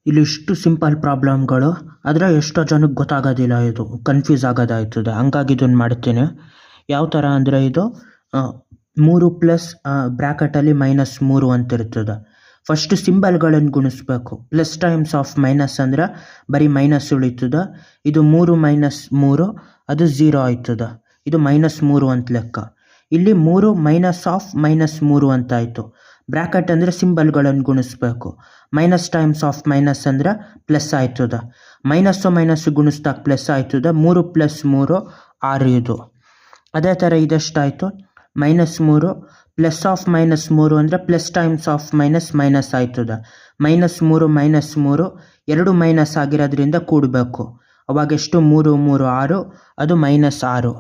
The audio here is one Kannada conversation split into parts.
ಇಲ್ಲಿ ಇಷ್ಟು ಸಿಂಪಲ್ ಪ್ರಾಬ್ಲಮ್ಗಳು, ಆದರೆ ಎಷ್ಟೋ ಜನಕ್ಕೆ ಗೊತ್ತಾಗೋದಿಲ್ಲ, ಇದು ಕನ್ಫ್ಯೂಸ್ ಆಗೋದಾಯ್ತದೆ. ಹಂಗಾಗಿ ಇದನ್ನು ಮಾಡ್ತೀನಿ. ಯಾವ ಥರ ಅಂದರೆ ಇದು 3 ಪ್ಲಸ್ ಬ್ರ್ಯಾಕೆಟಲ್ಲಿ -3 ಅಂತ ಇರ್ತದೆ. ಫಸ್ಟ್ ಸಿಂಬಲ್ಗಳನ್ನು ಗುಣಿಸ್ಬೇಕು. ಪ್ಲಸ್ ಟೈಮ್ಸ್ ಆಫ್ ಮೈನಸ್ ಅಂದರೆ ಬರೀ ಮೈನಸ್ ಉಳಿತದೆ. ಇದು 3 - 3 ಅದು 0 ಆಯ್ತದೆ. ಇದು -3 ಅಂತ ಲೆಕ್ಕ. ಇಲ್ಲಿ 3 ಮೈನಸ್ ಆಫ್ -3 ಅಂತ ಆಯಿತು. ಬ್ರ್ಯಾಕೆಟ್ ಅಂದರೆ ಸಿಂಬಲ್ಗಳನ್ನು ಗುಣಿಸ್ಬೇಕು. ಮೈನಸ್ ಟೈಮ್ಸ್ ಆಫ್ ಮೈನಸ್ ಅಂದರೆ ಪ್ಲಸ್ ಆಯ್ತದೆ. ಮೈನಸ್ಸು ಗುಣಿಸ್ದಾಗ ಪ್ಲಸ್ ಆಯ್ತದೆ. 3 + 3 6 ಇದು. ಅದೇ ಥರ ಇದೆಷ್ಟಾಯಿತು? -3 ಪ್ಲಸ್ ಆಫ್ -3 ಅಂದರೆ ಪ್ಲಸ್ ಟೈಮ್ಸ್ ಆಫ್ ಮೈನಸ್ ಆಯ್ತದೆ. -3 -3 ಎರಡು ಮೈನಸ್ ಆಗಿರೋದ್ರಿಂದ ಕೂಡಬೇಕು. ಅವಾಗ ಎಷ್ಟು? 3 3 6, ಅದು -6.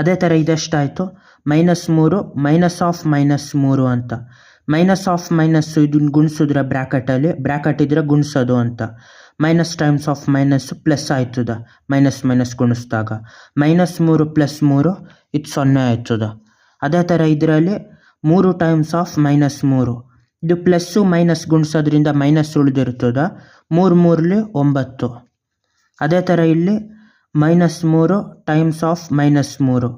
ಅದೇ ಥರ ಇದೆಷ್ಟಾಯಿತು? -3 ಮೈನಸ್ ಆಫ್ -3 ಅಂತ. ಮೈನಸ್ ಆಫ್ ಮೈನಸ್ಸು ಇದನ್ನು ಗುಣಿಸಿದ್ರೆ ಬ್ರ್ಯಾಕೆಟ್ ಇದ್ರೆ ಗುಣಿಸೋದು ಅಂತ. Minus times of minus plus ಆಯ್ತದೆ. ಮೈನಸ್ ಗುಣಿಸಿದಾಗ -3 + 3 ಇದು 0 ಆಯ್ತದೆ. ಅದೇ ಥರ ಇದರಲ್ಲಿ 3 ಟೈಮ್ಸ್ ಆಫ್ -3, ಇದು ಪ್ಲಸ್ಸು ಮೈನಸ್ ಗುಣಿಸೋದ್ರಿಂದ ಮೈನಸ್ ಉಳಿದಿರ್ತದೆ. 3 3 9. ಅದೇ ಥರ ಇಲ್ಲಿ -3 ಟೈಮ್ಸ್ ಆಫ್ -3,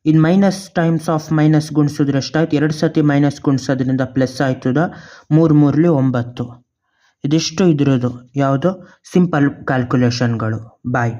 ಇದು ಮೈನಸ್ ಟೈಮ್ಸ್ ಆಫ್ ಮೈನಸ್ ಗುಣಿಸಿದ್ರೆ ಎಷ್ಟಾಯ್ತು? 2 ಸತಿ ಮೈನಸ್ ಗುಣಿಸೋದ್ರಿಂದ ಪ್ಲಸ್ ಆಯ್ತದೆ. 3 3 9. ಇದಿಷ್ಟು ಇದ್ರದ್ದು ಯಾವುದು ಸಿಂಪಲ್ ಕ್ಯಾಲ್ಕುಲೇಷನ್ಗಳು. ಬಾಯ್.